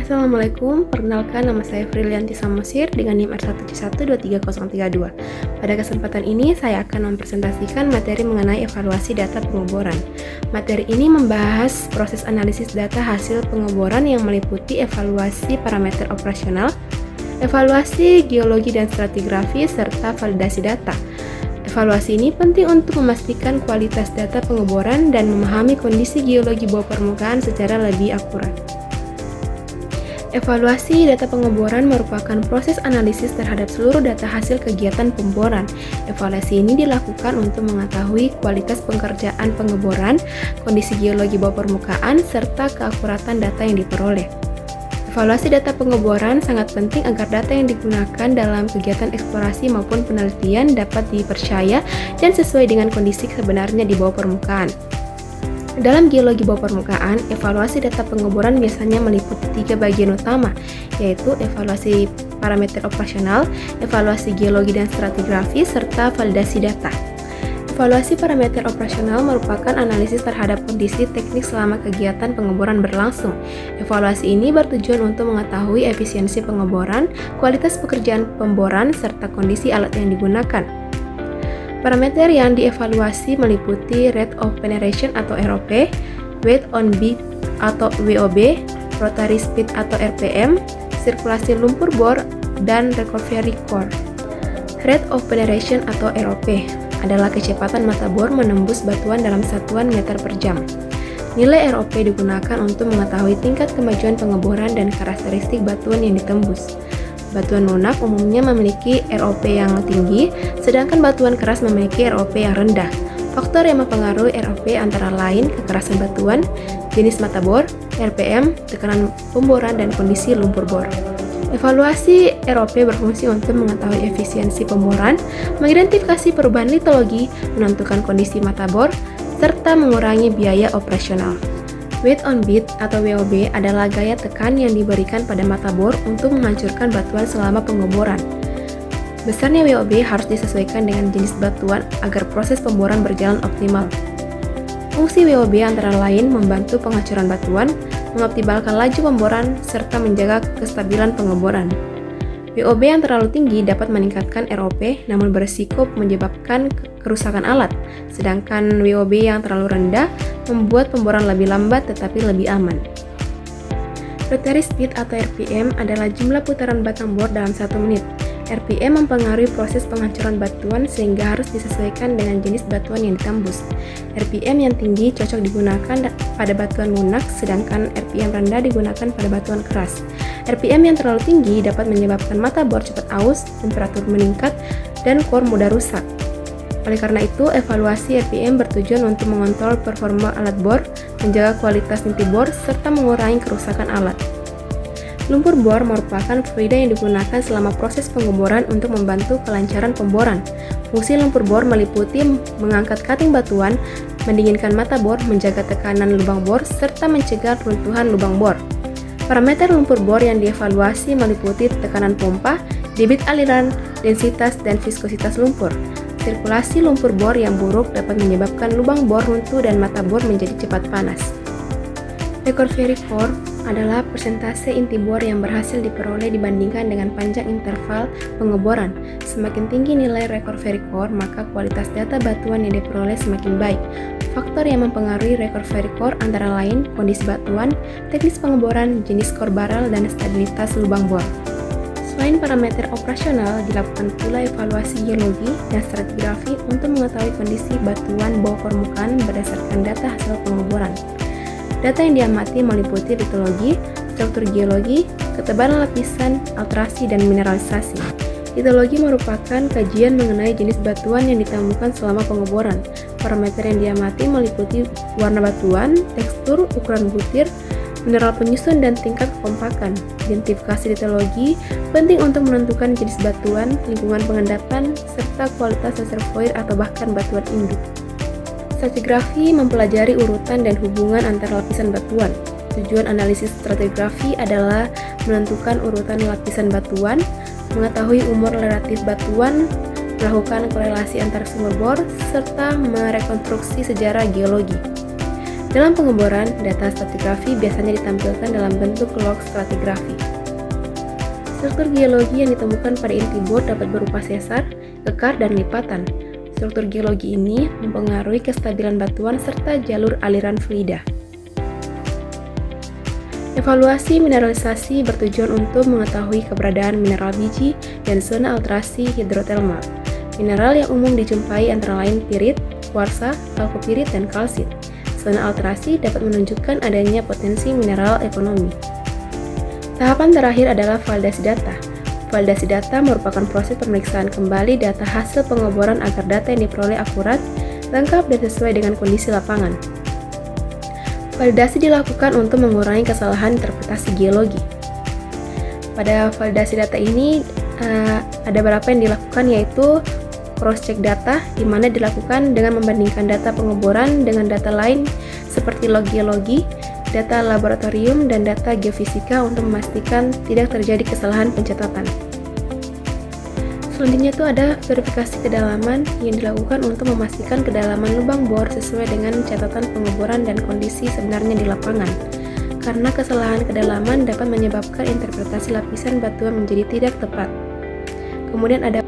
Assalamualaikum, perkenalkan nama saya Frilianti Samosir dengan NIM R171233032. Pada kesempatan ini saya akan mempresentasikan materi mengenai evaluasi data pengeboran. Materi ini membahas proses analisis data hasil pengeboran yang meliputi evaluasi parameter operasional, evaluasi geologi dan stratigrafi, serta validasi data. Evaluasi ini penting untuk memastikan kualitas data pengeboran dan memahami kondisi geologi bawah permukaan secara lebih akurat. Evaluasi data pengeboran merupakan proses analisis terhadap seluruh data hasil kegiatan pemboran. Evaluasi ini dilakukan untuk mengetahui kualitas pekerjaan pengeboran, kondisi geologi bawah permukaan, serta keakuratan data yang diperoleh. Evaluasi data pengeboran sangat penting agar data yang digunakan dalam kegiatan eksplorasi maupun penelitian dapat dipercaya dan sesuai dengan kondisi sebenarnya di bawah permukaan. Dalam geologi bawah permukaan, evaluasi data pengeboran biasanya meliputi 3 bagian utama, yaitu evaluasi parameter operasional, evaluasi geologi dan stratigrafi, serta validasi data. Evaluasi parameter operasional merupakan analisis terhadap kondisi teknis selama kegiatan pengeboran berlangsung. Evaluasi ini bertujuan untuk mengetahui efisiensi pengeboran, kualitas pekerjaan pemboran, serta kondisi alat yang digunakan. Parameter yang dievaluasi meliputi rate of penetration atau ROP, weight on beat atau WOB, rotary speed atau RPM, sirkulasi lumpur bor, dan recovery core. Rate of penetration atau ROP adalah kecepatan mata bor menembus batuan dalam satuan meter per jam. Nilai ROP digunakan untuk mengetahui tingkat kemajuan pengeboran dan karakteristik batuan yang ditembus. Batuan lunak umumnya memiliki ROP yang tinggi, sedangkan batuan keras memiliki ROP yang rendah. Faktor yang mempengaruhi ROP antara lain kekerasan batuan, jenis mata bor, RPM, tekanan pemboran, dan kondisi lumpur bor. Evaluasi ROP berfungsi untuk mengetahui efisiensi pemboran, mengidentifikasi perubahan litologi, menentukan kondisi mata bor, serta mengurangi biaya operasional. Weight on beat atau WOB adalah gaya tekan yang diberikan pada mata bor untuk menghancurkan batuan selama pengeboran. Besarnya WOB harus disesuaikan dengan jenis batuan agar proses pemboran berjalan optimal. Fungsi WOB antara lain membantu penghancuran batuan, mengoptimalkan laju pemboran, serta menjaga kestabilan pengeboran. WOB yang terlalu tinggi dapat meningkatkan ROP namun berisiko menyebabkan kerusakan alat, sedangkan WOB yang terlalu rendah membuat pemboran lebih lambat tetapi lebih aman. Rotary speed atau RPM adalah jumlah putaran batang bor dalam 1 menit. RPM mempengaruhi proses penghancuran batuan sehingga harus disesuaikan dengan jenis batuan yang ditembus. RPM yang tinggi cocok digunakan pada batuan lunak, sedangkan RPM rendah digunakan pada batuan keras. RPM yang terlalu tinggi dapat menyebabkan mata bor cepat aus, temperatur meningkat, dan core mudah rusak. Oleh karena itu, evaluasi RPM bertujuan untuk mengontrol performa alat bor, menjaga kualitas inti bor, serta mengurangi kerusakan alat. Lumpur bor merupakan fluida yang digunakan selama proses pengeboran untuk membantu kelancaran pemboran. Fungsi lumpur bor meliputi mengangkat cutting batuan, mendinginkan mata bor, menjaga tekanan lubang bor, serta mencegah runtuhan lubang bor. Parameter lumpur bor yang dievaluasi meliputi tekanan pompa, debit aliran, densitas, dan viskositas lumpur. Sirkulasi lumpur bor yang buruk dapat menyebabkan lubang bor runtuh dan mata bor menjadi cepat panas. Recovery core adalah persentase inti bor yang berhasil diperoleh dibandingkan dengan panjang interval pengeboran. Semakin tinggi nilai recovery core, maka kualitas data batuan yang diperoleh semakin baik. Faktor yang mempengaruhi recovery core antara lain kondisi batuan, teknis pengeboran, jenis core barrel, dan stabilitas lubang bor. Selain parameter operasional, dilakukan pula evaluasi geologi dan stratigrafi untuk mengetahui kondisi batuan bawah permukaan berdasarkan data hasil pengeboran. Data yang diamati meliputi litologi, struktur geologi, ketebalan lapisan, alterasi, dan mineralisasi. Litologi merupakan kajian mengenai jenis batuan yang ditemukan selama pengeboran. Parameter yang diamati meliputi warna batuan, tekstur, ukuran butir, mineral penyusun, dan tingkat kekompakan. Identifikasi litologi penting untuk menentukan jenis batuan, lingkungan pengendapan, serta kualitas reservoir atau bahkan batuan induk. Stratigrafi mempelajari urutan dan hubungan antara lapisan batuan. Tujuan analisis stratigrafi adalah menentukan urutan lapisan batuan, mengetahui umur relatif batuan, melakukan korelasi antar sumber bor, serta merekonstruksi sejarah geologi. Dalam pengeboran, data stratigrafi biasanya ditampilkan dalam bentuk log stratigrafi. Struktur geologi yang ditemukan pada inti bor dapat berupa sesar, kekar, dan lipatan. Struktur geologi ini mempengaruhi kestabilan batuan serta jalur aliran fluida. Evaluasi mineralisasi bertujuan untuk mengetahui keberadaan mineral biji dan zona alterasi hidrotermal. Mineral yang umum dijumpai antara lain pirit, kuarsa, kalkopirit, dan kalsit. Zona alterasi dapat menunjukkan adanya potensi mineral ekonomi. Tahapan terakhir adalah validasi data. Validasi data merupakan proses pemeriksaan kembali data hasil pengeboran agar data yang diperoleh akurat, lengkap, dan sesuai dengan kondisi lapangan. Validasi dilakukan untuk mengurangi kesalahan interpretasi geologi. Pada validasi data ini ada beberapa yang dilakukan, yaitu cross-check data, di mana dilakukan dengan membandingkan data pengeboran dengan data lain seperti log geologi, data laboratorium, dan data geofisika untuk memastikan tidak terjadi kesalahan pencatatan. Selanjutnya itu ada verifikasi kedalaman yang dilakukan untuk memastikan kedalaman lubang bor sesuai dengan catatan pengeboran dan kondisi sebenarnya di lapangan. Karena kesalahan kedalaman dapat menyebabkan interpretasi lapisan batuan menjadi tidak tepat. Kemudian ada